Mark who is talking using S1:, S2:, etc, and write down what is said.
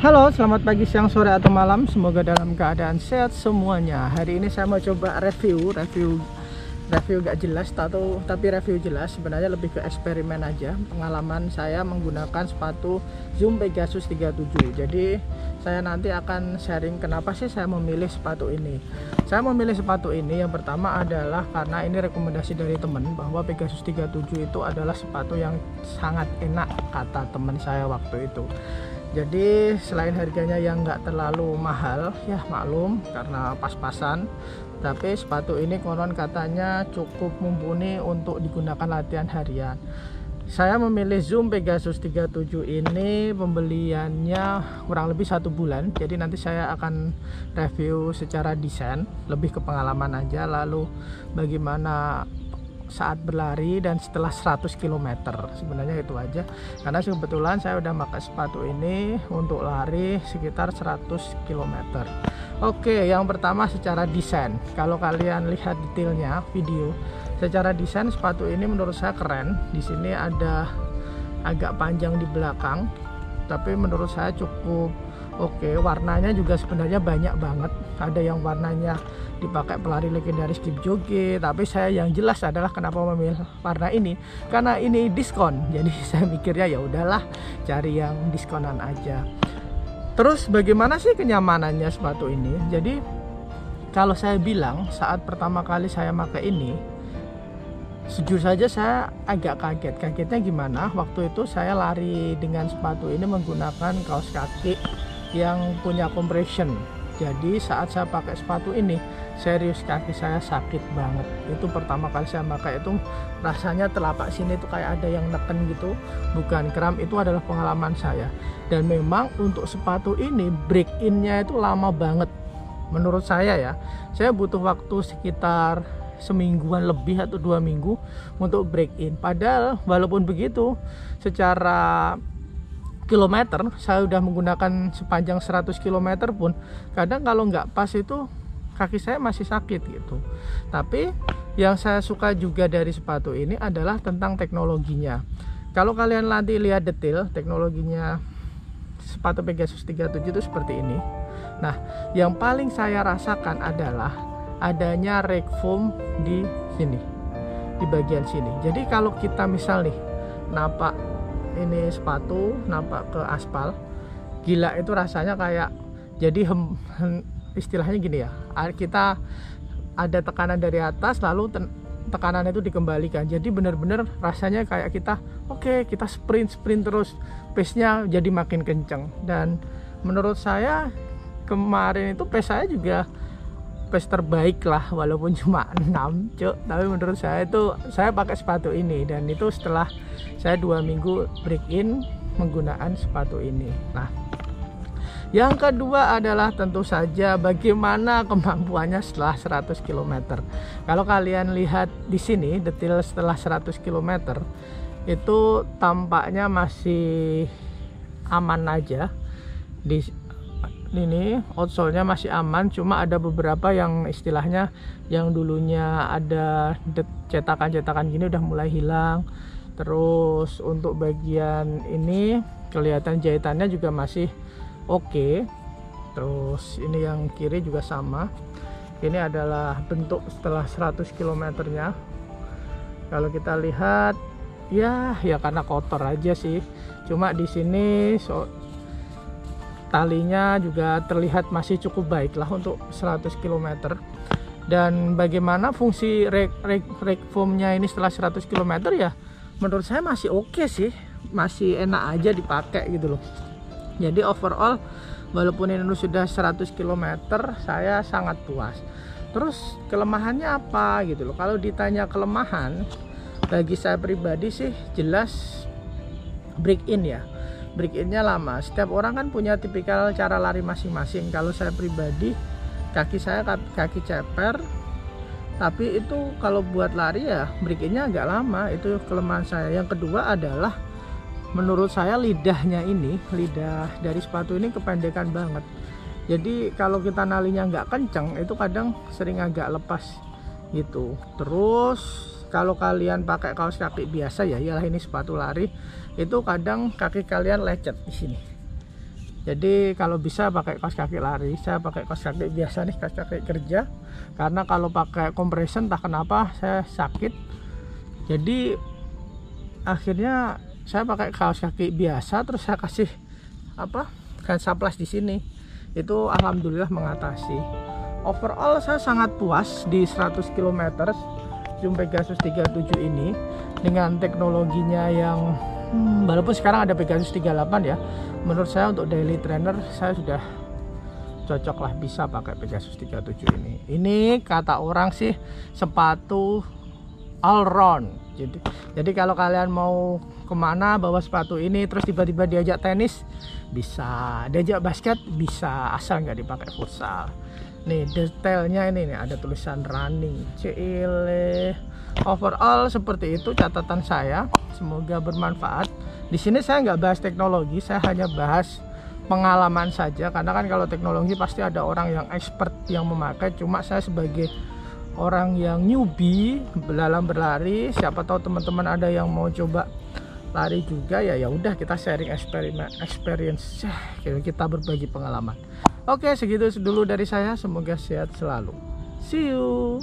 S1: Halo, selamat pagi, siang, sore, atau malam. Semoga dalam keadaan sehat semuanya. Hari ini saya mau coba review gak jelas tapi review jelas. Sebenarnya lebih ke eksperimen aja. Pengalaman saya menggunakan sepatu Zoom Pegasus 37. Jadi saya nanti akan sharing kenapa sih saya memilih sepatu ini. Saya memilih sepatu ini yang pertama adalah karena ini rekomendasi dari teman bahwa Pegasus 37 itu adalah sepatu yang sangat enak, kata teman saya waktu itu. Jadi selain harganya yang nggak terlalu mahal, ya maklum karena pas-pasan, tapi sepatu ini konon katanya cukup mumpuni untuk digunakan latihan harian. Saya memilih Zoom Pegasus 37 ini pembeliannya kurang lebih 1 bulan. Jadi nanti saya akan review secara desain, lebih ke pengalaman aja, lalu bagaimana saat berlari dan setelah 100 km. Sebenarnya itu aja, karena kebetulan saya udah pakai sepatu ini untuk lari sekitar 100 km. Oke, yang pertama secara desain. Kalau kalian lihat detailnya video, secara desain sepatu ini menurut saya keren. Di sini ada agak panjang di belakang, tapi menurut saya cukup oke. Warnanya juga sebenarnya banyak banget. Ada yang warnanya dipakai pelari legendaris Kipchoge, tapi saya yang jelas adalah kenapa memilih warna ini, karena ini diskon. Jadi saya mikirnya ya udahlah, cari yang diskonan aja. Terus bagaimana sih kenyamanannya sepatu ini? Jadi kalau saya bilang saat pertama kali saya pakai ini, jujur saja saya agak kaget. Kagetnya gimana? Waktu itu saya lari dengan sepatu ini menggunakan kaos kaki yang punya compression. Jadi saat saya pakai sepatu ini, serius kaki saya sakit banget. Itu pertama kali saya pakai itu rasanya telapak sini itu kayak ada yang neken gitu, bukan kram. Itu adalah pengalaman saya. Dan memang untuk sepatu ini break in-nya itu lama banget. Menurut saya ya, saya butuh waktu sekitar semingguan lebih atau 2 minggu untuk break in. Padahal walaupun begitu, secara kilometer saya udah menggunakan sepanjang 100 km pun kadang kalau nggak pas itu kaki saya masih sakit gitu. Tapi yang saya suka juga dari sepatu ini adalah tentang teknologinya. Kalau kalian nanti lihat detail teknologinya sepatu Pegasus 37 itu seperti ini. Nah, yang paling saya rasakan adalah adanya rake foam di sini, di bagian sini. Jadi kalau kita misal nih napak ini sepatu nampak ke aspal, gila itu rasanya kayak jadi istilahnya gini ya, kita ada tekanan dari atas lalu tekanan itu dikembalikan, jadi benar-benar rasanya kayak kita kita sprint terus, pace-nya jadi makin kenceng. Dan menurut saya kemarin itu pace saya juga pace terbaik lah, walaupun cuma 6 tapi menurut saya itu saya pakai sepatu ini, dan itu setelah saya 2 minggu break in menggunakan sepatu ini. Nah, yang kedua adalah tentu saja bagaimana kemampuannya setelah 100 km. Kalau kalian lihat di sini detail setelah 100 km itu tampaknya masih aman aja. Di ini outsole-nya masih aman, cuma ada beberapa yang istilahnya yang dulunya ada cetakan-cetakan gini udah mulai hilang. Terus untuk bagian ini kelihatan jahitannya juga masih oke. Terus ini yang kiri juga sama. Ini adalah bentuk setelah 100 km-nya. Kalau kita lihat ya karena kotor aja sih. Cuma di sini talinya juga terlihat masih cukup baik lah untuk 100 km. Dan bagaimana fungsi rake foam-nya ini setelah 100 km ya menurut saya masih oke sih, masih enak aja dipakai gitu loh. Jadi overall walaupun ini sudah 100 km saya sangat puas. Terus kelemahannya apa gitu loh. Kalau ditanya kelemahan, bagi saya pribadi sih jelas break in ya. Break in-nya lama. Setiap orang kan punya tipikal cara lari masing-masing. Kalau saya pribadi, kaki saya kaki ceper, tapi itu kalau buat lari ya break in-nya agak lama. Itu kelemahan saya. Yang kedua adalah menurut saya lidah dari sepatu ini kependekan banget. Jadi kalau kita nalinya nggak kenceng itu kadang sering agak lepas gitu. Terus kalau kalian pakai kaos kaki biasa ya, ialah ini sepatu lari, itu kadang kaki kalian lecet di sini. Jadi kalau bisa pakai kaos kaki lari. Saya pakai kaos kaki biasa nih, kaos kaki kerja. Karena kalau pakai compression entah kenapa saya sakit. Jadi akhirnya saya pakai kaos kaki biasa, terus saya kasih Hansaplast di sini. Itu alhamdulillah mengatasi. Overall saya sangat puas di 100 km Zoom Pegasus 37 ini dengan teknologinya yang walaupun sekarang ada Pegasus 38 ya. Menurut saya untuk daily trainer saya sudah cocok lah, bisa pakai Pegasus 37 ini. Ini kata orang sih sepatu all round. Jadi kalau kalian mau kemana bawa sepatu ini, terus tiba-tiba diajak tenis bisa, diajak basket bisa, asal nggak dipakai futsal. Nih detailnya ini nih, ada tulisan running. Cile. Overall seperti itu catatan saya. Semoga bermanfaat. Di sini saya nggak bahas teknologi, saya hanya bahas pengalaman saja. Karena kan kalau teknologi pasti ada orang yang expert yang memakai. Cuma saya sebagai orang yang newbie dalam berlari, siapa tahu teman-teman ada yang mau coba lari juga, ya udah kita sharing experience, kita berbagi pengalaman. Oke, segitu dulu dari saya. Semoga sehat selalu. See you.